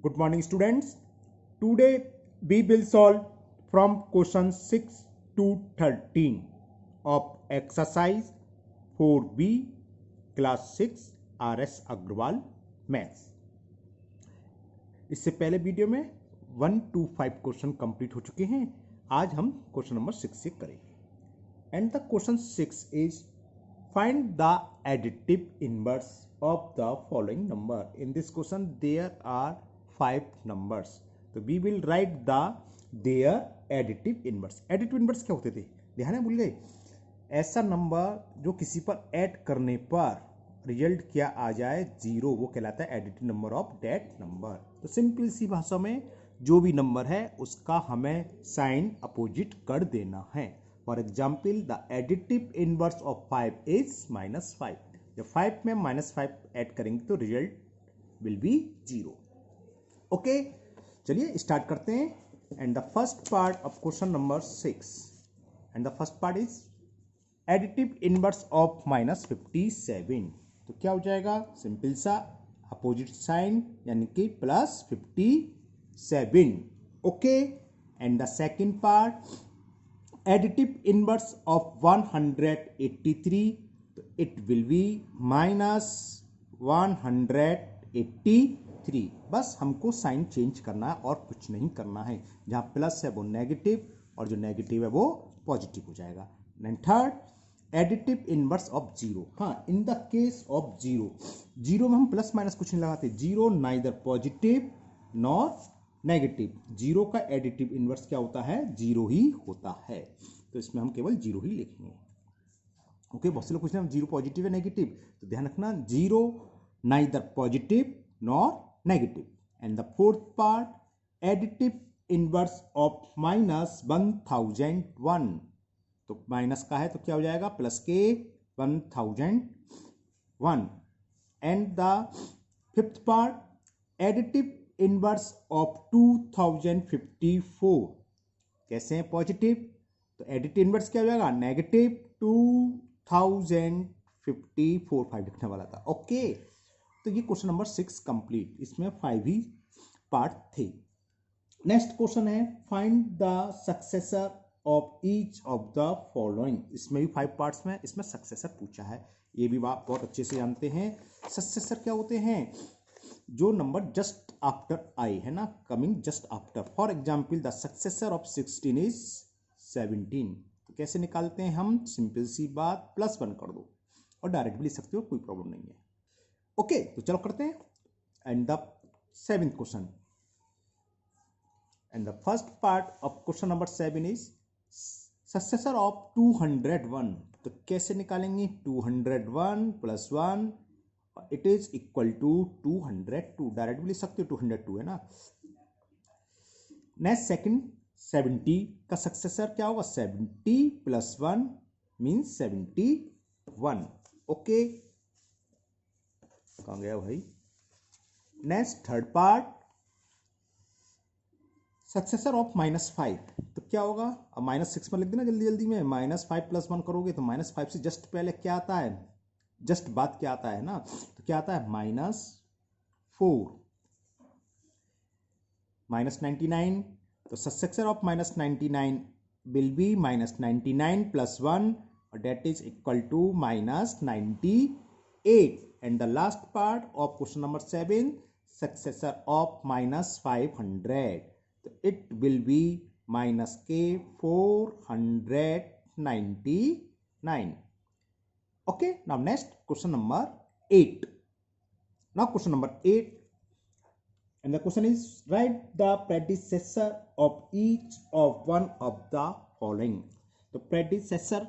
Good morning, students. Today we will solve from question 6 to 13 of exercise 4B class 6 RS Agrawal Maths. इससे पहले video में 1 to 5 question complete हो चुके हैं. आज हम क्वेश्चन नंबर 6 से करेंगे. And the question 6 is find the additive inverse of the following number. In this question there are 5 numbers, so we will write their additive inverse. Additive inverse क्या होते थे, ध्यान है, भूल गए? ऐसा नंबर जो किसी पर ऐड करने पर रिजल्ट क्या आ जाए, जीरो, वो कहलाता है additive number of that number. तो सिंपल सी भाषा में जो भी नंबर है उसका हमें साइन अपोजिट कर देना है. For example the additive inverse of 5 is -5. जब 5 में -5 ऐड करेंगे तो रिजल्ट विल बी 0. ओके, चलिए स्टार्ट करते हैं. And the first part of question number 6, and the first part is additive inverse of -57. तो क्या हो जाएगा, सिंपल सा अपोजिट साइन यानी कि +57. Okay, and the second part additive inverse of 183, तो it will be -183. बस हमको साइन चेंज करना है और कुछ नहीं करना है. जहां प्लस है वो नेगेटिव और जो नेगेटिव है वो पॉजिटिव हो जाएगा. And third additive inverse of 0. हाँ, इन द केस ऑफ 0 में हम प्लस माइनस कुछ नहीं लगाते. 0 नाइदर पॉजिटिव नॉर नेगेटिव. 0 का एडिटिव इनवर्स क्या होता है, 0 ही होता है. तो इसमें हम केवल 0 ही लिखेंगे. ओके, बहुत से लोग पूछ रहे हैं 0 पॉजिटिव है नेगेटिव, तो ध्यान रखना 0 neither positive nor negative. And the fourth part additive inverse of -1001. तो माइनस का है तो क्या हो जाएगा, प्लस के 1001. And the fifth part additive inverse of 2054. कैसे हैं, पॉजिटिव, तो एडिटिव इनवर्स क्या हो जाएगा, नेगेटिव 2054. 5 लिखने वाला था. ओके, तो ये क्वेश्चन नंबर 6 कंप्लीट. इसमें 5 ही पार्ट थे. नेक्स्ट क्वेश्चन है find the successor of each of the following. इसमें भी 5 पार्ट्स में इसमें सक्सेसर पूछा है. ये भी आप बहुत अच्छे से जानते हैं. सक्सेसर क्या होते हैं, जो नंबर जस्ट आफ्टर आई है ना, coming just after. For example the successor of 16 is 17. तो कैसे निकालते हैं हम, सिंपल सी बात, +1 कर दो और डायरेक्ट भी लिख सकते हो, कोई प्रॉब्लम नहीं है. ओके, तो चलो करते हैं. And the 7th question, and the first part of question number 7 is successor of 201. तो कैसे निकालेंगे, 201 + 1 it is equal to 202. Direct भी लिख सकते हो, 202 है ना. नेक्स्ट सेकंड 70 का सक्सेसर क्या होगा, 70 + 1 मीन्स 71. ओके, कहां गया भाई. Next third part successor of -5. तो क्या होगा, अब -6 में लिख देना जल्दी जल्दी में. -5 + 1 करोगे तो -5 से जस्ट पहले क्या आता है, जस्ट बात क्या आता है ना, तो क्या आता है, -4. -99. तो सक्सेसर ऑफ -99 विल बी -99 + 1 और that is equal to -98. And the last part of question number 7 successor of -500. तो it will be -499. Okay, now next question number 8. Now question number 8, and the question is write the predecessor of each of one of the following. तो predecessor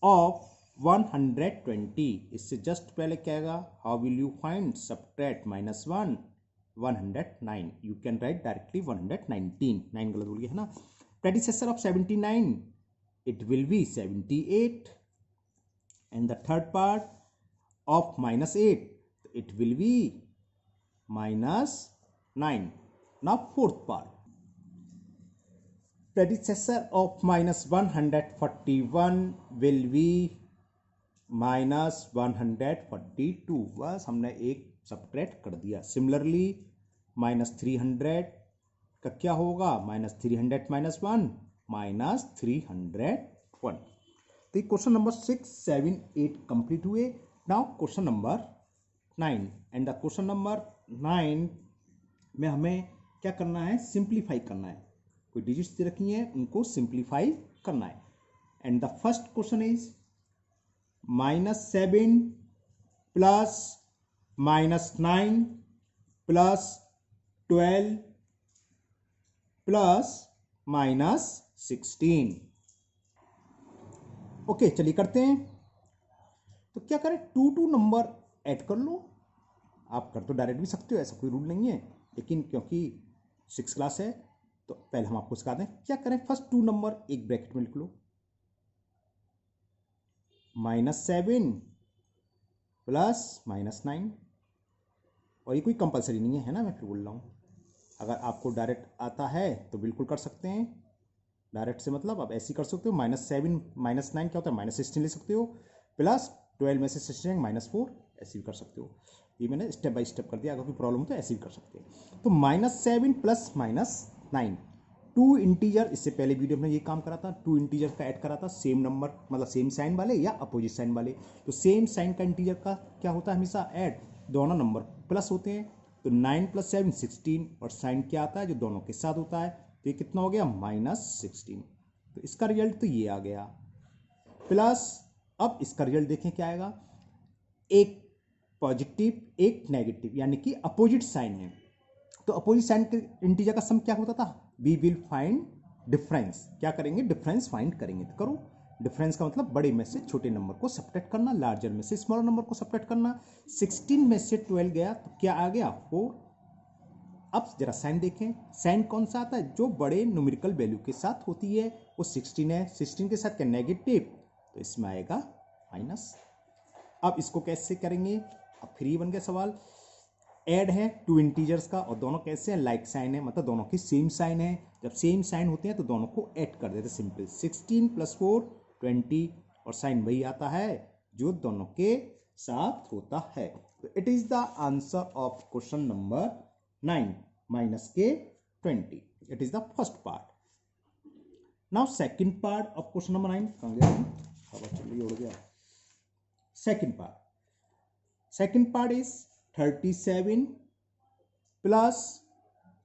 of 120. इससे just पहले क्या आएगा, how will you find, subtract -1 109. You can write directly 119. 9 गलत बोल गया है ना. predecessor of 79, it will be 78. And the third part of -8, it will be -9. Now fourth part, predecessor of -141 will be -142. बस हमने एक सब्ट्रैक्ट कर दिया. सिमिलरली -300 का क्या होगा, -300 -1 -301। तो ये क्वेश्चन नंबर 6, 7, 8 कंप्लीट हुए। Now question number 9, and the question number 9 में हमें क्या करना है, सिंप्लीफाई करना है। कोई डिजिट्स दे रखी हैं, उनको सिंप्लीफाई करना है। And the first question is -7 plus -9 plus 12 plus -16। Okay, चलिए करते हैं। तो क्या करें, 2 नंबर ऐड कर लो। आप कर तो डायरेक्ट भी सकते हो, ऐसा कोई रूल नहीं है, लेकिन क्योंकि 6 क्लास है तो पहले हम आपको सिखा दें क्या करें। फर्स्ट 2 नंबर एक ब्रैकेट में लिख लो, -7 प्लस -9। और ये कोई कंपलसरी नहीं है ना, मैं फिर बोल रहा हूँ। अगर आपको डायरेक्ट आता है तो बिल्कुल कर सकते हैं। डायरेक्ट से मतलब आप ऐसे ही कर सकते हो। -7 -9 क्या होता है, -16 ले सकते हो, प्लस 12 में से 16 -4, ऐसे भी कर सकते हो। ये मैंने स्टेप बाय स्टेप कर दिया, अगर कोई प्रॉब्लम हो तो ऐसे भी कर सकते हैं। तो -7 प्लस -9, 2 इंटीजर, इससे पहले वीडियो में ये काम करा था, 2 इंटीजर का ऐड करा था, सेम नंबर मतलब सेम साइन वाले या अपोजिट साइन वाले। तो सेम साइन का इंटीजर का क्या होता है हमेशा, ऐड, दोनों नंबर प्लस होते हैं। तो 9 + 7 16, और साइन क्या आता है जो दोनों के साथ होता है, तो ये कितना हो गया, -16। तो इसका रिजल्ट तो ये आ गया। प्लस अब इसका रिजल्ट देखें क्या आएगा, एक पॉजिटिव एक नेगेटिव, यानी कि अपोजिट साइन है। तो अपोजिट साइन के इंटीजर का सम क्या होता था, वी विल फाइंड डिफरेंस। क्या करेंगे, डिफरेंस फाइंड करेंगे। तो करो, डिफरेंस का मतलब बड़े में से छोटे नंबर को सब्ट्रैक्ट करना, लार्जर में से स्मॉलर नंबर को सब्ट्रैक्ट करना। 16 में से 12 गया तो क्या आ गया, 4। अब जरा साइन देखें, साइन कौन सा आता है, जो बड़े न्यूमेरिकल वैल्यू के साथ होती है, वो 16 है। 16 के साथ क्या, नेगेटिव, तो इसमें आएगा माइनस। अब इसको कैसे करेंगे, अब फ्री बन गया सवाल। ऐड है 2 इंटीजर्स का, और दोनों कैसे हैं, लाइक साइन है, मतलब दोनों की सेम साइन है। जब सेम साइन होते हैं तो दोनों को ऐड कर देते, सिंपल। 16 + 4 20, और साइन वही आता है जो दोनों के साथ होता है। तो it is the answer of question number 9 -20। It is the first part. Now second part of question number 9 कहां गया, हवा चल रही, उड़ गया। Second part is 37 plus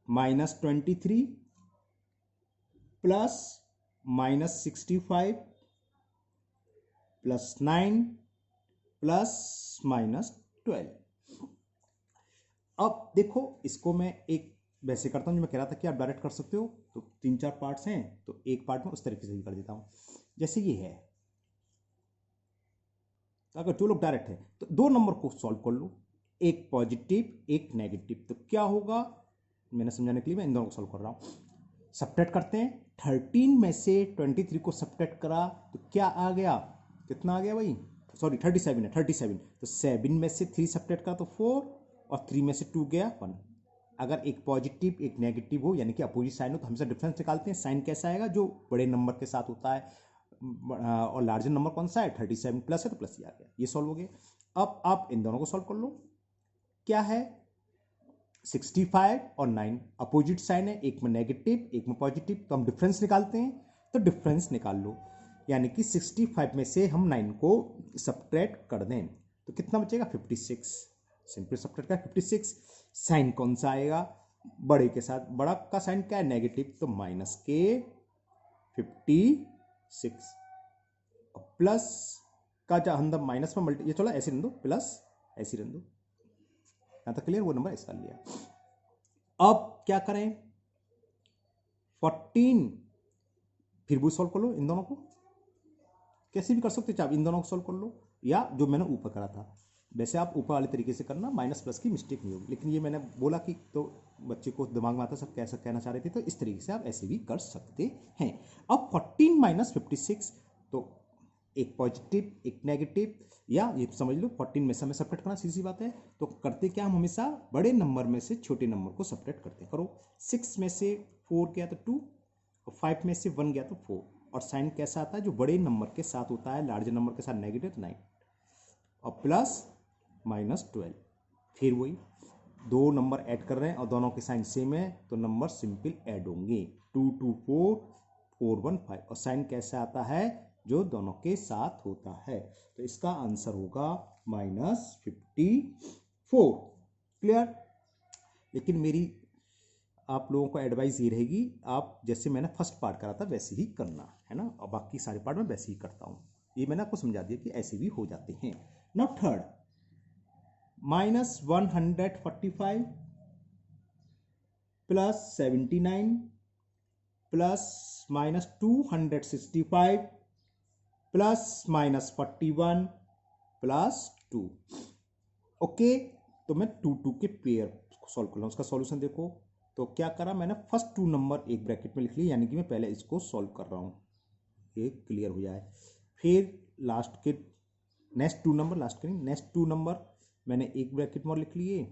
-23 plus -65 plus 9 plus -12। अब देखो, इसको मैं एक वैसे करता हूँ जो मैं कह रहा था कि आप डायरेक्ट कर सकते हो। तो 3-4 पार्ट्स हैं, तो एक पार्ट में उस तरीके से ही कर देता हूँ। जैसे ये है, अगर जो लोग डायरेक्ट है तो 2 नंबर को सॉल्व कर लो, एक पॉजिटिव एक नेगेटिव। तो क्या होगा, मैंने समझाने के लिए मैं इन दोनों को सॉल्व कर रहा हूँ। सब्ट्रैक्ट करते हैं, 13 में से 23 को सब्ट्रैक्ट करा तो क्या आ गया, कितना आ गया भाई, सॉरी 37 है, 37। तो 7 में से 3 सब्ट्रैक्ट करा तो 4, और 3 में से 2 गया 1। अगर एक पॉजिटिव एक नेगेटिव हो, यानी कि अपोजिट साइन हो, तो हमेशा डिफरेंस निकालते हैं। साइन कैसा आएगा, जो बड़े नंबर के साथ होता है, और लार्जर नंबर कौन सा है, 37 प्लस है, तो प्लस ही आ गया। ये सॉल्व हो गया। अब आप इन दोनों को सॉल्व कर लो। क्या है, 65 और 9 अपोजिट साइन है, एक में नेगेटिव एक में पॉजिटिव, तो हम डिफरेंस निकालते हैं। तो डिफरेंस निकाल लो, यानी कि 65 में से हम 9 को सब्ट्रैक्ट कर दें तो कितना बचेगा, 56। सिंपल सब्ट्रैक्ट कर 56। साइन कौन सा आएगा, बड़े के साथ, बड़ा का साइन क्या है, नेगेटिव, तो -56। प्लस का जो हम माइनस में मल्टी, ये चलो ऐसे रन दो, प्लस ऐसे रन दो, यहां तक क्लियर, वो नंबर ऐसा लिया। अब क्या करें, 14 फिर भी सॉल्व कर लो, इन दोनों को कैसे भी कर सकते हो, चाहे इन दोनों को सॉल्व कर लो, या जो मैंने ऊपर करा था वैसे आप ऊपर वाले तरीके से करना, माइनस प्लस की मिस्टेक नहीं होगी। लेकिन ये मैंने बोला कि तो बच्चे को दिमाग में आता, सब कैसा कहना चाह रहे थे, तो इस तरीके से आप ऐसे भी कर सकते हैं। अब 14 - 56, तो एक पॉजिटिव एक नेगेटिव, या ये समझ लो 14 में से हमें सब्ट्रैक्ट करना, सीधी सी बात है। तो करते क्या, हम हमेशा बड़े नंबर में से छोटे नंबर को सब्ट्रैक्ट करते। करो, 6 में से 4 गया तो 2, और 5 में से 1 गया तो 4, और साइन कैसा आता है, जो बड़े नंबर के साथ होता है, लार्जर नंबर के साथ नेगेटिव 9, और प्लस -12। फिर वही दो नंबर ऐड कर रहे हैं और दोनों के साइन सेम है तो नंबर सिंपल ऐड होंगे। 2 2 4 4 1 5 और साइन कैसे आता है जो दोनों के साथ होता है, तो इसका आंसर होगा -54। क्लियर। लेकिन मेरी आप लोगों को एडवाइस ये रहेगी, आप जैसे मैंने फर्स्ट पार्ट करा था वैसे ही करना है ना, और बाकी सारे पार्ट में वैसे ही करता हूँ। ये मैंने आपको समझा दिया कि ऐसे भी हो जाते हैं। Now third, -145 plus 79 plus -265 plus -41 plus 2। Okay, तो मैं 2 2 के पेयर सॉल्व कर रहा हूँ। उसका सॉल्यूशन देखो, तो क्या करा मैंने, फर्स्ट 2 नंबर एक ब्रैकेट में लिख लिया, यानी कि मैं पहले इसको सॉल्व कर रहा हूँ, ये क्लियर हो जाए। फिर लास्ट के नेक्स्ट 2 नंबर, लास्ट के नेक्स्ट 2 नंबर मैंने एक ब्रैकेट में लिख लिए,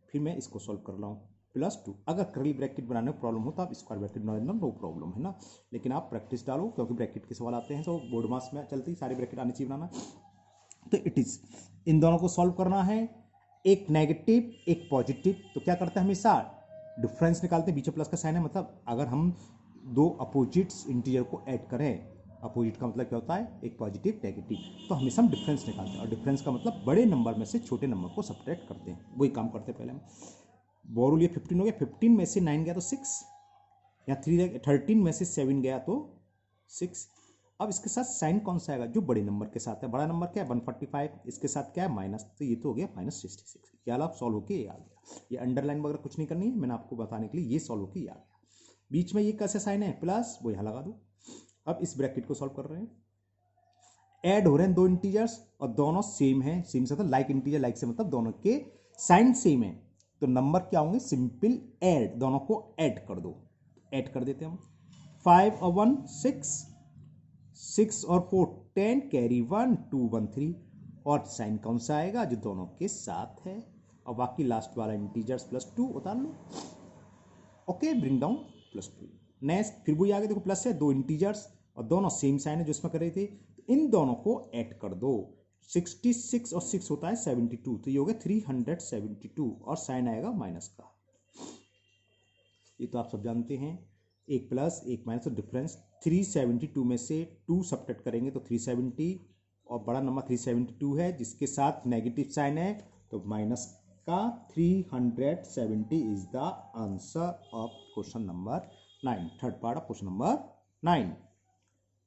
फिर मैं इसको सॉल्व कर रहा हूँ +2। अगर करली ब्रैकेट बनाने में प्रॉब्लम हो तो आप स्क्वायर ब्रैकेट बना देना, नो प्रॉब्लम है ना। लेकिन आप प्रैक्टिस डालो, क्योंकि ब्रैकेट के सवाल आते हैं तो बोर्ड मार्क्स में चलती सारे ब्रैकेट आने चाहिए बनाना। तो इट इज इन दोनों को सॉल्व करना है, एक नेगेटिव एक पॉजिटिव। तो क्या करते हैं हमेशा डिफरेंस निकालते हैं, बीच में प्लस का साइन है, मतलब अगर हम दो अपोजिट्स इंटीजर को ऐड करें, अपोजिट का मतलब क्या होता है, एक पॉजिटिव नेगेटिव, तो हमेशा हम डिफरेंस निकालते हैं, और डिफरेंस का मतलब बड़े नंबर में से छोटे नंबर को सब्ट्रैक्ट करते हैं, वही काम करते हैं। पहले हम बोरो लिए 15 हो गया, 15 में से 9 गया तो 6, या 13 में से 7 गया तो 6। अब इसके साथ साइन कौन सा आएगा, जो बड़े नंबर के साथ है। बड़ा नंबर क्या है 145, इसके साथ क्या है माइनस, तो ये तो हो गया -66। ये वाला सॉल्व होके ये आ गया। ये अंडरलाइन वगैरह कुछ नहीं करनी है, मैंने आपको बताने के लिए ये सॉल्व होके ये आ गया। बीच में ये कैसे साइन है प्लस, वो यहाँ लगा दो। अब इस ब्रैकेट को सॉल्व कर रहे हैं, ऐड हो रहे हैं दो इंटीजर्स और दोनों सेम है, सेम से मतलब लाइक इंटीजर, लाइक से मतलब दोनों के साइन सेम है, तो नंबर क्या होंगे सिंपल ऐड, दोनों को ऐड कर दो। ऐड कर देते हैं हम, 5 और 1 6, 6 और 4 10, कैरी 1 2 1 3, और साइन कौन सा आएगा जो दोनों के साथ है, और बाकी लास्ट वाला इंटीजर्स +2 उतार लो। Okay, bring down +2। नेक्स्ट फिर वही आगे देखो, प्लस है दो इंटीजर्स और दोनों सेम साइन है जो इसमें कर रहे थे, तो इन दोनों को ऐड कर दो। 66 और 6 होता है 72, तो ये हो गया 372, और साइन आएगा माइनस का। ये तो आप सब जानते हैं, एक प्लस एक माइनस, तो डिफरेंस 372 में से 2 सब्ट्रैक्ट करेंगे तो 370, और बड़ा नंबर 372 है जिसके साथ नेगेटिव साइन है, तो माइनस का 370 is the answer of question number 9, third part of question number 9।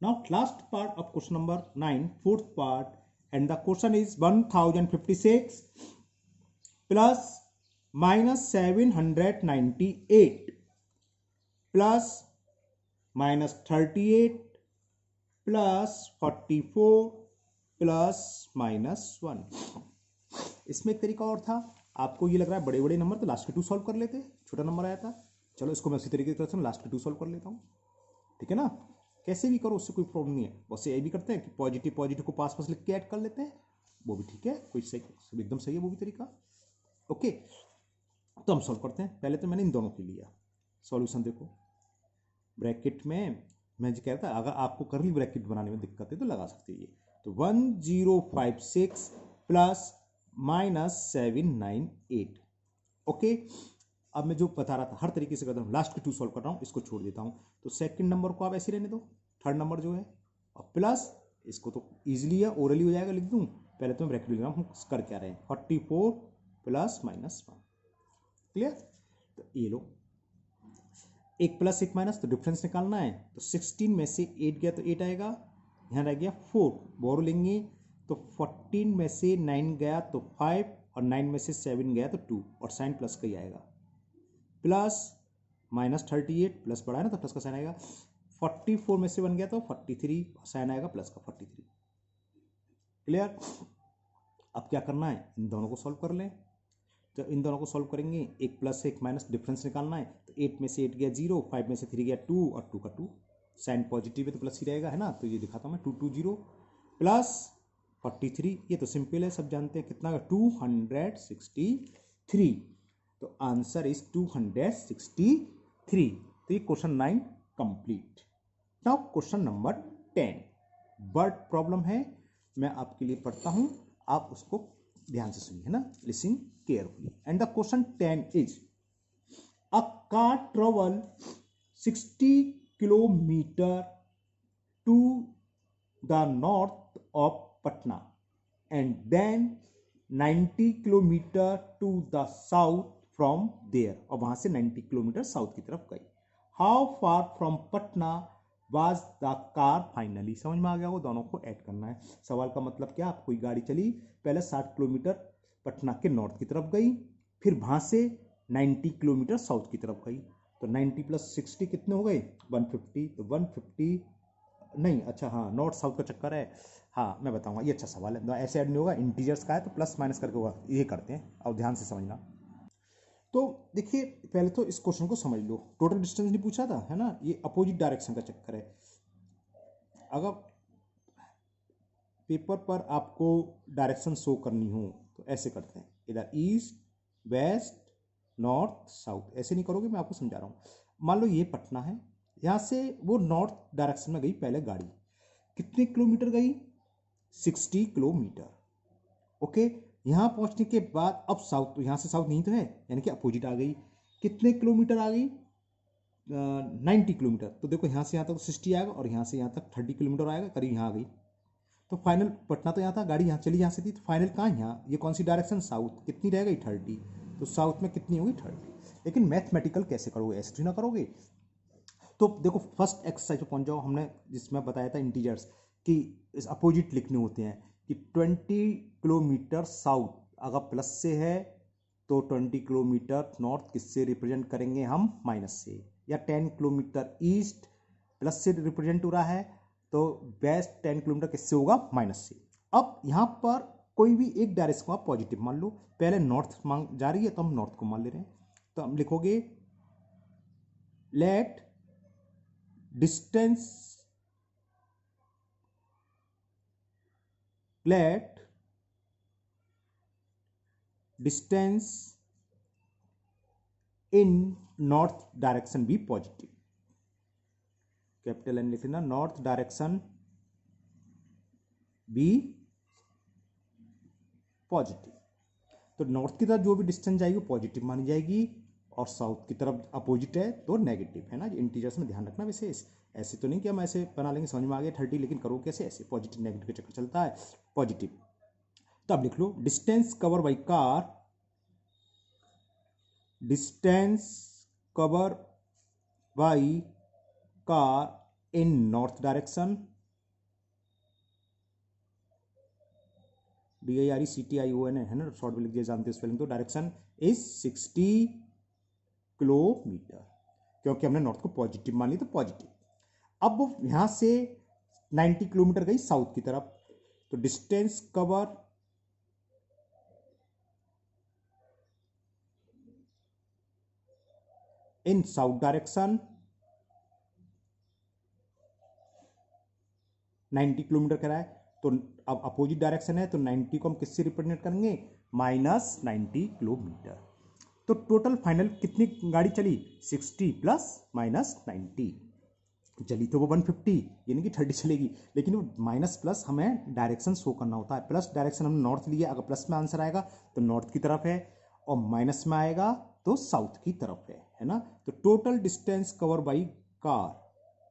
Now last part of question number 9, fourth part, and the question is 1056 plus -798 plus -38 plus 44 plus -1। इसमें एक तरीका और था, आपको ये लग रहा है बड़े बड़े नंबर तो लास्ट के 2 सॉल्व कर लेते, छोटा नंबर आया था, चलो इसको मैं उसी तरीके से लास्ट के 2 सॉल्व कर लेता हूँ, ठीक है ना। कैसे भी करो उससे कोई प्रॉब्लम नहीं है, बस ये भी करते हैं कि पॉजिटिव पॉजिटिव को पास पास लिख के ऐड कर लेते हैं, वो भी ठीक है, कोई सही एकदम सही है वो भी तरीका। ओके, तो हम सॉल्व करते हैं। पहले तो मैंने इन दोनों के लिया सॉल्यूशन, देखो ब्रैकेट में मैं जो कह रहा था, अगर आपको करली ब्रैकेट बनाने में दिक्कत है तो लगा सकते हैं ये, तो 1056 प्लस -798। ओके, अब मैं जो बता रहा था हर तरीके से करता हूँ, लास्ट के 2 सॉल्व कर रहा हूँ, इसको छोड़ देता हूँ, तो सेकंड नंबर को आप ऐसे रहने दो, थर्ड नंबर जो है, और प्लस इसको तो इजीली है, ओरली हो जाएगा, लिख दूँ, पहले तो मैं ब्रैकेट लिख रहा हूँ, कर क्या रहे हैं 44 प्लस -1। क्लियर, तो ये लो, एक प्लस एक माइनस, तो डिफरेंस निकालना है, तो 16 में से 8 गया तो 8 आएगा, यहाँ रह गया 4, बोरो लेंगे तो 14 में से 9 गया तो 5, और 9 में से 7 गया तो 2, और साइन प्लस का ही आएगा, प्लस -38 प्लस बढ़ा है ना तो प्लस का साइन आएगा, 44 में से 1 गया तो 43, साइन आएगा प्लस का 43। क्लियर। अब क्या करना है, इन दोनों को सॉल्व कर लें, तो इन दोनों को सॉल्व करेंगे, एक प्लस एक माइनस, डिफरेंस निकालना है, तो 8 में से 8 गया 0, 5 में से 3 गया 2, और 2 का 2, साइन पॉजिटिव है तो प्लस ही रहेगा, है ना, तो ये दिखाता हूँ मैं 220 प्लस 43, ये तो सिंपल है, सब जानते हैं कितना 263, तो आंसर इज 263। तो ये question 9 complete. Now question number 10, word problem है, मैं आपके लिए पढ़ता हूं, आप उसको ध्यान से सुनिए, है ना, listen carefully. And the question 10 is a car travel 60 kilometre to the north of Patna and then 90 kilometre to the south from there, और वहां से 90 किलोमीटर साउथ की तरफ गई। How far from Patna was the car finally. समझ में आ गया, वो दोनों को ऐड करना है। सवाल का मतलब क्या, कोई गाड़ी चली, पहले 60 किलोमीटर पटना के नॉर्थ की तरफ गई, फिर वहां से 90 किलोमीटर साउथ की तरफ गई, तो 90 प्लस 60 कितने हो गए, 150। तो 150 नहीं, अच्छा हाँ, नॉर्थ साउथ का चक्कर है। हाँ मैं बताऊंगा, ये अच्छा सवाल है, ऐसे ऐड नहीं होगा, इंटीजर्स का है तो प्लस माइनस करके होगा, ये करते हैं, और ध्यान से समझना। तो देखिए पहले तो इस क्वेश्चन को समझ लो, टोटल डिस्टेंस नहीं पूछा था, है ना, ये अपोजिट डायरेक्शन का चक्कर है। अगर पेपर पर आपको डायरेक्शन शो करनी हो तो ऐसे करते हैं, इधर ईस्ट वेस्ट नॉर्थ साउथ, ऐसे नहीं करोगे, मैं आपको समझा रहा हूँ। मान लो ये पटना है, यहाँ से वो नॉर्थ डायरेक्शन में गई पहले गाड़ी, कितने किलोमीटर गई, 60 किलोमीटर। ओके, यहाँ पहुँचने के बाद अब साउथ, तो यहाँ से साउथ नहीं तो है, यानी कि अपोजिट आ गई, कितने किलोमीटर आ गई, 90 किलोमीटर। तो देखो यहाँ से यहाँ तक 60 आएगा, और यहाँ से यहाँ तक 30 किलोमीटर आएगा, करीब यहाँ आ गई। तो फाइनल पटना तो यहाँ था, गाड़ी यहाँ चली यहाँ से थी, तो फाइनल कहाँ, यहाँ, ये कौन सी डायरेक्शन, साउथ, कितनी रह गई, 30। तो साउथ में कितनी होगी, 30। लेकिन मैथमेटिकल कैसे करोगे, ऐसे ना करोगे। तो देखो फर्स्ट एक्सरसाइज पे पहुंच जाओ, हमने जिसमें बताया था इंटीजर्स कि इस अपोजिट लिखने होते हैं, कि 20 किलोमीटर साउथ अगर प्लस से है तो 20 किलोमीटर नॉर्थ किससे रिप्रेजेंट करेंगे हम, माइनस से, या 10 किलोमीटर ईस्ट प्लस से रिप्रेजेंट हो रहा है तो वेस्ट 10 किलोमीटर किससे होगा, माइनस से। अब यहाँ पर कोई भी एक डायरेक्शन को आप पॉजिटिव मान लो, पहले नॉर्थ मांग जा रही है तो हम नॉर्थ को मान ले रहे हैं, तो हम लिखोगे let distance let distance in north direction be positive, capital N लिखना, नॉर्थ डायरेक्शन बी पॉजिटिव। तो नॉर्थ की तरफ जो भी डिस्टेंस जाएगी वो पॉजिटिव मानी जाएगी, और साउथ की तरफ अपोजिट है तो नेगेटिव, है ना, इंटीजर्स में ध्यान रखना। वैसे ऐसे तो नहीं कि हम ऐसे बना लेंगे, समझ में आ गया 30, लेकिन करो कैसे, ऐसे पॉजिटिव नेगेटिव का चक्कर चलता है, पॉजिटिव। तो अब लिख लो distance cover by car, distance cover by car in north direction, DIRECTION है ना, शॉर्ट में लिख दिया, जानते हो स्पेलिंग, तो डायरेक्शन इज 60 किलोमीटर, क्योंकि हमने नॉर्थ को पॉजिटिव मान ली तो पॉजिटिव। अब वो यहां से 90 किलोमीटर गई साउथ की तरफ, तो distance cover in south direction 90 kilometre कह रहा है, तो अब अपोजिट डायरेक्शन है तो 90 को हम किससे रिप्रेजेंट करेंगे, -90 किलोमीटर। तो टोटल फाइनल कितनी गाड़ी चली, 60 प्लस -90, चली तो वो 150, यानी कि 30 चलेगी, लेकिन वो माइनस प्लस हमें डायरेक्शन शो करना होता है। प्लस डायरेक्शन हमने नॉर्थ लिया, अगर प्लस में आंसर आएगा तो नॉर्थ की तरफ है, और माइनस में आएगा तो साउथ की तरफ है ना। तो total distance cover by car,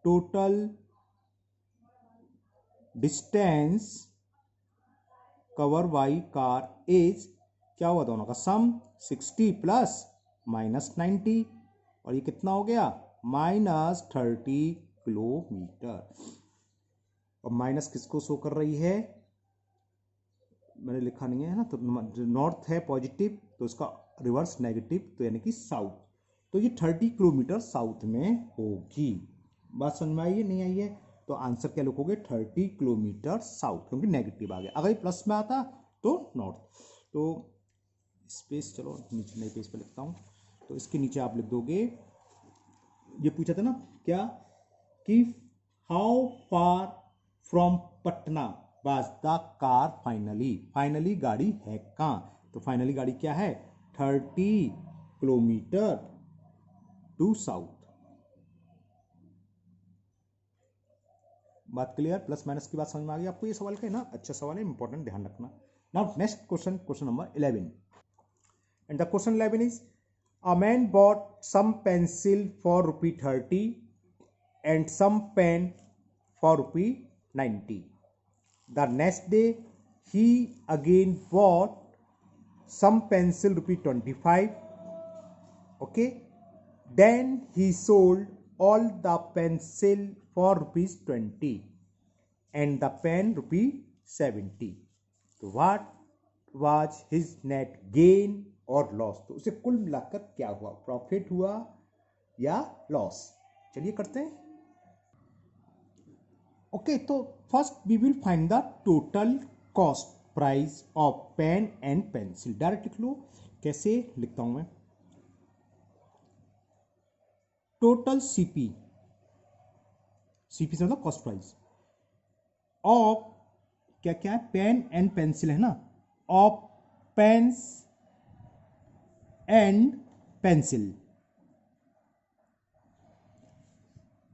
total distance cover by car is, क्या हुआ दोनों का सम, 60 प्लस -90, और ये कितना हो गया, -30 किलोमीटर। और माइनस किसको शो कर रही है, मैंने लिखा नहीं है ना, तो नॉर्थ है पॉजिटिव तो इसका रिवर्स नेगेटिव, तो यानी कि साउथ, तो ये 30 किलोमीटर साउथ में होगी। बात समझ में आई है, नहीं आई है, तो आंसर क्या लिखोगे, 30 किलोमीटर साउथ, क्योंकि नेगेटिव आ गया। अगर ये प्लस में आता तो नॉर्थ। तो स्पेस, चलो नीचे नए पेज पे लिखता हूँ, तो इसके नीचे आप लिख दोगे, ये पूछा था ना क्या, कि how far from Patna was the car finally, finally गाड़ी है कहाँ, तो फाइनली गाड़ी क्या है, 30 किलोमीटर टू साउथ। बात क्लियर, प्लस माइनस की बात समझ में आ गई आपको, ये सवाल का है ना, अच्छा सवाल है, इंपॉर्टेंट, ध्यान रखना। Now next question, question number 11, and the question 11 is a man bought some pencil for rupee 30 and some pen for rupee 90. The next day he again bought some pencil rupee 25. Okay, then he sold all the pencil for rupees 20 and the pen rupee 70. So what was his net gain और loss? तो उसे कुल मिलाकर क्या हुआ, profit हुआ या loss? चलिए करते हैं। ओके, तो first we will find the total cost price of pen and pencil. Direct लिख लो, कैसे लिखता हूं मैं? टोटल सीपी, सीपी से मतलब कॉस्ट प्राइस ऑफ क्या क्या है, पेन एंड पेंसिल है ना, ऑफ पेन्स एंड पेंसिल।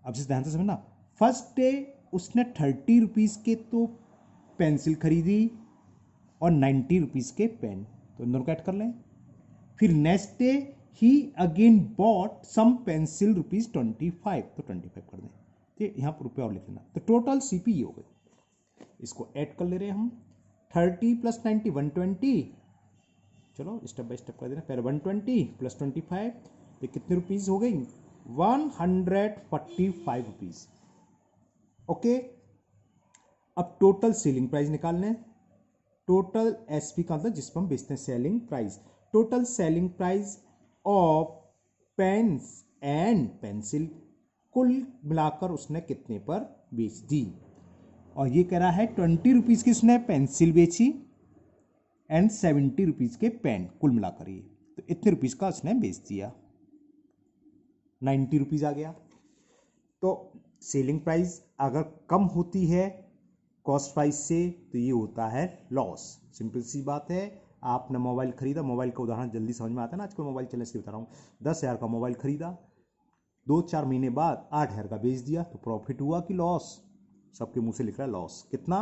अब से ध्यान से समझना, फर्स्ट डे उसने 30 रुपीज के तो पेंसिल खरीदी और 90 रुपीज के पेन, तो इन दोनों को ऐड कर लें। फिर नेक्स्ट डे ही again bought some pencil rupees 25, तो 25 कर दें, ठीक, यहां पर रुपये और लिख लेना। तो टोटल सीपी ये हो गई, इसको ऐड कर ले रहे हैं हम। 30 प्लस 90 120, चलो स्टेप बाय स्टेप कर देना। पहले 120 प्लस 25, तो कितने रुपीज हो गई? 145 रुपीज। ओके, अब टोटल सेलिंग प्राइस निकालने। टोटल एसपी का मतलब जिस पर हम बेचते हैं, selling price. Total selling price of pens and pencil, कुल मिलाकर उसने कितने पर बेच दी? और ये कह रहा है 20 रुपीज की उसने पेंसिल बेची एंड 70 रुपीज के पेन, कुल मिलाकर ये, तो इतने रुपीज का उसने बेच दिया, 90 रुपीज आ गया। तो सेलिंग प्राइस अगर कम होती है कॉस्ट प्राइस से तो ये होता है लॉस। सिंपल सी बात है, आपने मोबाइल खरीदा, मोबाइल का उदाहरण जल्दी समझ में आता है ना, आजकल मोबाइल चलने से बता रहा हूँ। 10,000 का मोबाइल खरीदा, 2-4 महीने बाद 8,000 का बेच दिया, तो प्रॉफिट हुआ कि लॉस? सबके मुंह से लिख रहा है लॉस। कितना?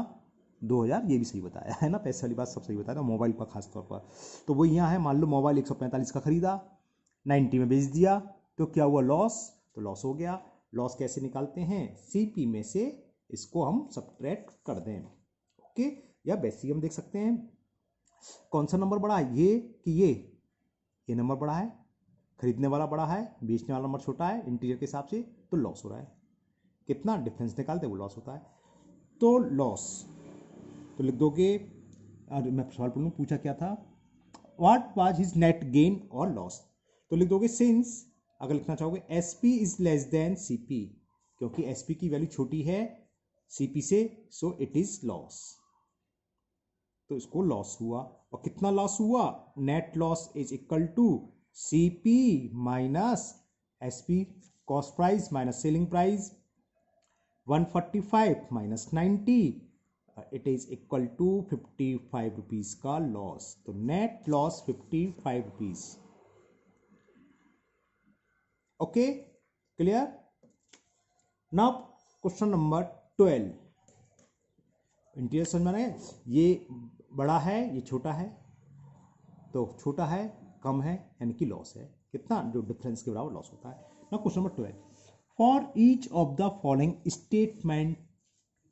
2,000, ये भी सही बताया है ना, पैसे वाली बात सब सही बताया ना, मोबाइल पर खास तौर पर। तो वो यहाँ है, मान लो मोबाइल 145 का खरीदा, 90 में बेच दिया, तो क्या हुआ? लॉस। तो लॉस हो गया। लॉस कैसे निकालते हैं? सीपी में से इसको हम सब्ट्रैक्ट कर दें। ओके, या वैसे ही हम देख सकते हैं कौन सा नंबर बड़ा है, ये कि ये नंबर बड़ा है, खरीदने वाला बड़ा है, बेचने वाला नंबर छोटा है, इंटीजर के हिसाब से, तो लॉस हो रहा है। कितना डिफरेंस निकालते वो लॉस होता है। तो लॉस तो लिख दोगे, और मैं सवाल पढ़ूँ, पूछा क्या था, what was his net gain और लॉस, तो लिख दोगे सिंस, अगर लिखना चाहोगे SP is less then CP, क्योंकि एसपी की वैल्यू छोटी है सीपी से, सो इट इज लॉस। तो इसको लॉस हुआ। और कितना लॉस हुआ? Net loss is equal to CP minus SP, cost price minus selling price, 145 minus 90, it is equal to 55 rupees का लॉस। तो net loss 55 rupees. Okay, clear? Now question number 12, interior समझ में आ रहा है? ये बड़ा है, ये छोटा है, तो छोटा है कम है यानी कि लॉस है। कितना? जो डिफरेंस के बराबर लॉस होता है। Now question number 12, for each of the following statement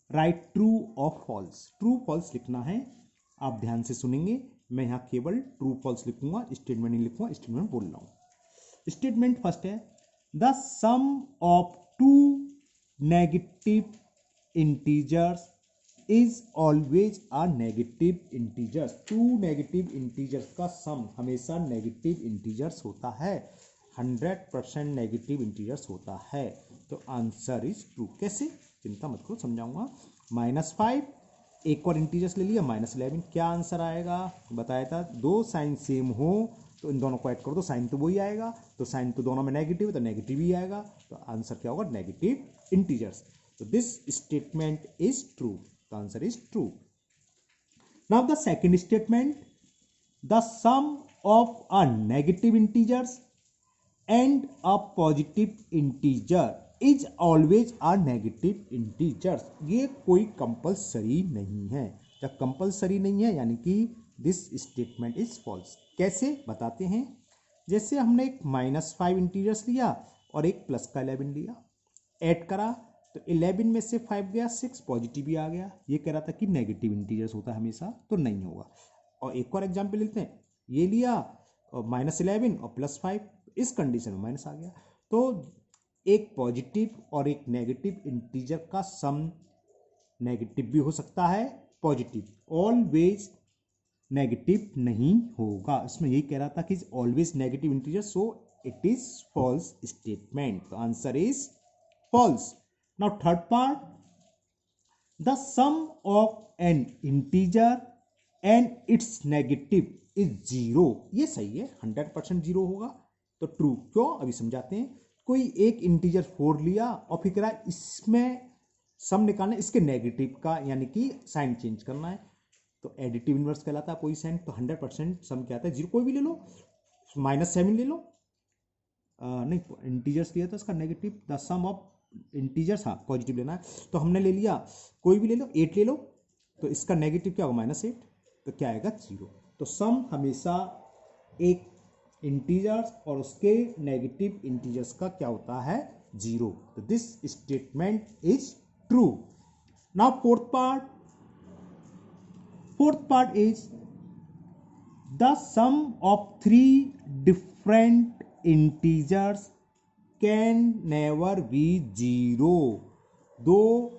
right true और फॉल्स। ट्रू फॉल्स लिखना है, आप ध्यान से सुनेंगे, मैं यहाँ केवल ट्रू फॉल्स लिखूंगा, स्टेटमेंट नहीं लिखूंगा, स्टेटमेंट बोल रहा हूँ। स्टेटमेंट फर्स्ट है, the sum of two negative integers is always a negative integers. Two negative integers का सम हमेशा नेगेटिव इंटीजर्स होता है, 100% नेगेटिव इंटीजर्स होता है। तो आंसर इज ट्रू। कैसे? चिंता मत करो, समझाऊंगा। -5, एक और इंटीजर्स ले लिया, -11, क्या आंसर आएगा? बताया था, दो साइन सेम हो तो इन दोनों को ऐड कर दो, साइन तो वही आएगा, तो साइन तो दोनों में नेगेटिव है तो नेगेटिव ही आएगा, तो आंसर क्या होगा? Negative integers. तो this statement is true, the answer is true. Now the second statement, the sum of a negative integers and a positive integer is always a negative integers। ये कोई compulsory नहीं है, जब compulsory नहीं है यानी कि दिस स्टेटमेंट इज फॉल्स। कैसे बताते हैं, जैसे हमने एक -5 इंटीजर्स लिया और एक प्लस का 11 लिया, ऐड करा तो 11 में से 5 गया, 6 पॉजिटिव भी आ गया। ये कह रहा था कि नेगेटिव इंटीजर्स होता है हमेशा, तो नहीं होगा। और एक और एग्जाम्पल लेते हैं, ये लिया और -11 और +5, इस कंडीशन में माइनस आ गया। तो एक पॉजिटिव और एक नेगेटिव इंटीजर का सम नेगेटिव भी हो सकता है, पॉजिटिव, ऑलवेज नेगेटिव नहीं होगा। इसमें यही कह रहा था कि always negative integer, so it is false statement. तो answer is false. Now third part, the sum of an integer and its negative is 0। ये सही है, 100% 0 होगा, तो ट्रू। क्यों, अभी समझाते हैं। कोई एक इंटीजर 4 लिया और फिर कह रहा है इसमें सम निकालना, इसके नेगेटिव का यानी कि साइन चेंज करना है, तो एडिटिव इनवर्स कहलाता है कोई साइन। तो 100% सम क्या आता है, 0। कोई भी ले लो, -7 ले लो, नहीं इंटीजर्स लिया था इसका negative, the sum of integers, हाँ पॉजिटिव लेना है, तो हमने ले लिया कोई भी ले लो, 8 ले लो, तो इसका नेगेटिव क्या होगा, -8, तो क्या आएगा 0। तो सम हमेशा एक इंटीजर्स और उसके नेगेटिव इंटीजर्स का क्या होता है, 0। तो this statement is true. Now fourth part is the sum of 3 different integers can never be 0। दो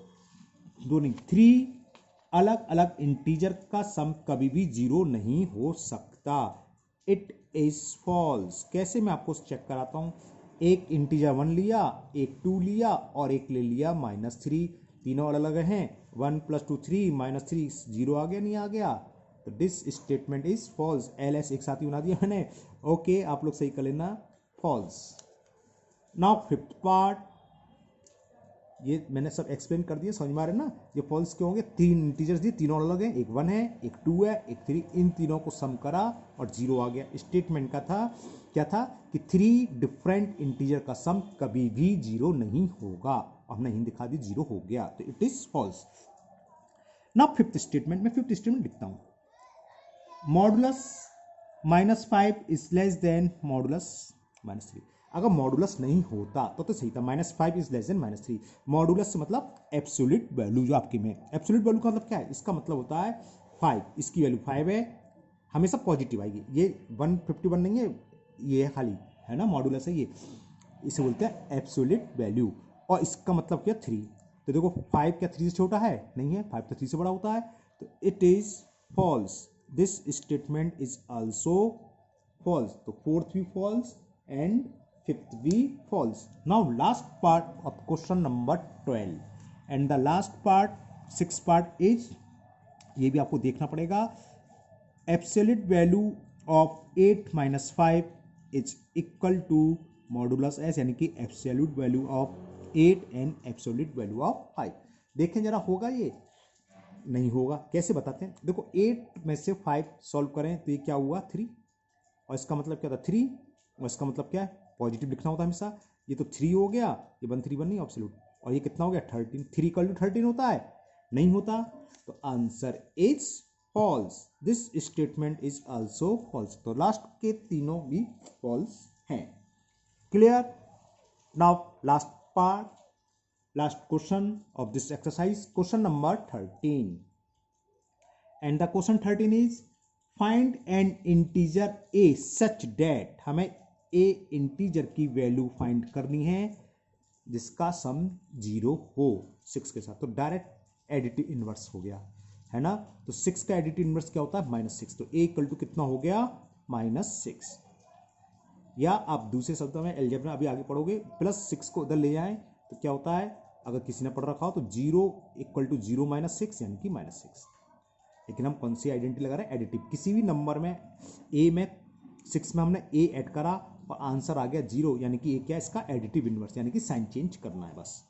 नहीं, 3 अलग अलग इंटीजर का सम कभी भी 0 नहीं हो सकता। It is false. कैसे, मैं आपको चेक कराता हूं। एक इंटीजर 1 लिया, एक 2 लिया और एक ले लिया -3, तीनों अलग अलग हैं। 1 + 2 3, -3 0 आ गया, नहीं आ गया, तो this statement is false. LS एक साथ ही बना दिया मैंने, ओके आप लोग सही कर लेना, फॉल्स। नाउ फिफ्थ पार्ट, ये मैंने सब एक्सप्लेन कर दिया, समझ में आ रहे ना, ये फॉल्स क्यों होंगे। 3 इंटीजर्स दिए, तीनों अलग हैं, एक 1 है, एक 2 है, एक 3, इन तीनों को सम करा और 0 आ गया। स्टेटमेंट का था क्या था कि 3 डिफरेंट इंटीजर का सम कभी भी 0 नहीं होगा, और हमने हिंट दिखा दी 0 हो गया, तो it is false. Now fifth statement, मैं फिफ्थ स्टेटमेंट लिखता हूं, modulus -5 is less than modulus -3। अगर मॉडुलस नहीं होता तो सही था, -5 इज लेस देन -3। मॉडुलस से मतलब एब्सोल्यूट वैल्यू, जो आपकी में एब्सोल्यूट वैल्यू का मतलब क्या है, इसका मतलब होता है 5, इसकी वैल्यू 5 है, हमेशा पॉजिटिव आएगी। ये 151 नहीं है, ये खाली है ना, मॉडुलस है ये, इसे बोलते हैं एब्सोल्यूट वैल्यू। और इसका मतलब क्या, 3। तो देखो 5 क्या 3 से छोटा है, नहीं है, 5 तो 3 से बड़ा होता है, तो it is false. This statement is also false. तो फोर्थ भी फॉल्स एंड फिफ्थ भी false. Now last part of question number 12 and the last part, 6th part is, ये भी आपको देखना पड़ेगा, absolute value of 8 - 5 is equal to modulus S, यानी कि absolute value of 8 and absolute value of 5। देखें जरा, होगा ये, नहीं होगा। कैसे बताते हैं, देखो 8 में से 5 सॉल्व करें तो ये क्या हुआ, 3, और इसका मतलब क्या था 3, और इसका मतलब क्या है, पॉजिटिव लिखना होता है हमेशा। ये तो 3 हो गया, ये 1 3 1 नहीं ऑब्सोल्यूट, और ये कितना हो गया 13। 3 = 13 होता है, नहीं होता, तो answer is false. This statement is also false. तो लास्ट के तीनों भी फॉल्स हैं। Clear. Now last part, last question of this exercise, question number 13 and the question 13 is find an integer a such that, हमें a integer की वैल्यू find करनी है जिसका सम 0 हो 6 के साथ। तो डायरेक्ट एडिटिव इनवर्स हो गया है ना, तो 6 का एडिटिव इनवर्स क्या होता है, -6। तो ए इक्वल टू कितना हो गया, -6। या आप दूसरे शब्दों में अलजेब्रा अभी आगे पढ़ोगे, +6 को उधर ले जाएं तो क्या होता है, अगर किसी ने पढ़ रखा हो तो 0 = 0 - 6 यानी कि -6। लेकिन हम कौन सी आइडेंटिटी लगा रहे हैं, एडिटिव। किसी भी नंबर में ए में 6 में हमने ए ऐड करा और आंसर आ गया 0, यानी कि ये क्या है, इसका एडिटिव इनवर्स, यानी कि साइन चेंज करना है बस,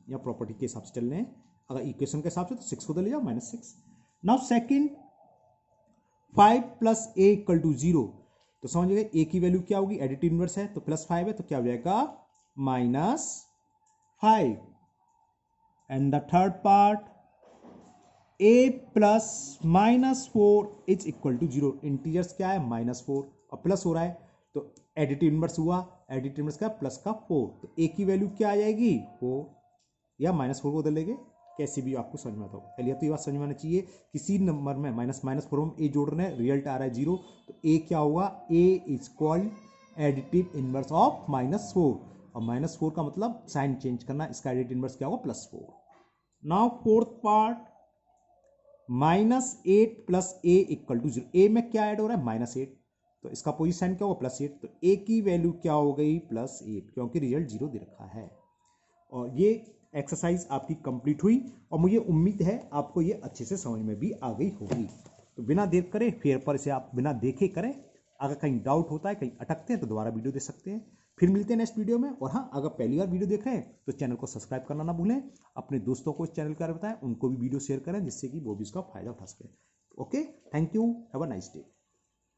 या प्रॉपर्टी के हिसाब से चलने हैं। अगर इक्वेशन के हिसाब से तो 6 को उधर ले जाओ, -6। नाउ सेकंड, 5 + a = 0, तो समझिए ए की वैल्यू क्या होगी, एडिटिव इनवर्स है, तो +5 है, तो क्या हो जाएगा, -5। And the third part, a plus -4 is equal to 0। Integers क्या है -4 और प्लस हो रहा है तो एडिटिव इनवर्स हुआ। एडिटिव इनवर्स क्या प्लस का 4 तो a की वैल्यू क्या आ जाएगी 4 या -4 को बदल लेंगे कैसे भी आपको समझ में आता हो। पहले तो ये बात समझ में आना चाहिए किसी नंबर में -4 हम a जोड़ रहे हैं रिजल्ट आ रहा है 0 तो a क्या होगा a is called additive inverse of -4 और -4 का मतलब साइन चेंज करना इसका एडिटिव इनवर्स क्या होगा +4। Now fourth part -8 plus a equal to 0। a में क्या ऐड हो रहा है -8 तो इसका पोजीशन साइन क्या होगा +8 तो a की वैल्यू क्या हो गई +8 क्योंकि रिजल्ट 0 दे रखा है। और ये एक्सरसाइज आपकी कंप्लीट हुई और मुझे उम्मीद है आपको ये अच्छे से समझ में भी आ गई होगी। तो बिना देर करे फेयर पर इसे आप बिना देखे करें। अगर कहीं डाउट होता है कहीं अटकते हैं तो दोबारा वीडियो देख सकते हैं। फिर मिलते हैं नेक्स्ट वीडियो में। और हाँ अगर पहली बार वीडियो देख रहे हैं तो चैनल को सब्सक्राइब करना ना भूलें। अपने दोस्तों को इस चैनल के बारे में बताएं उनको भी वीडियो शेयर करें जिससे कि वो भी इसका फायदा उठा सकें। Okay thank you have a nice day.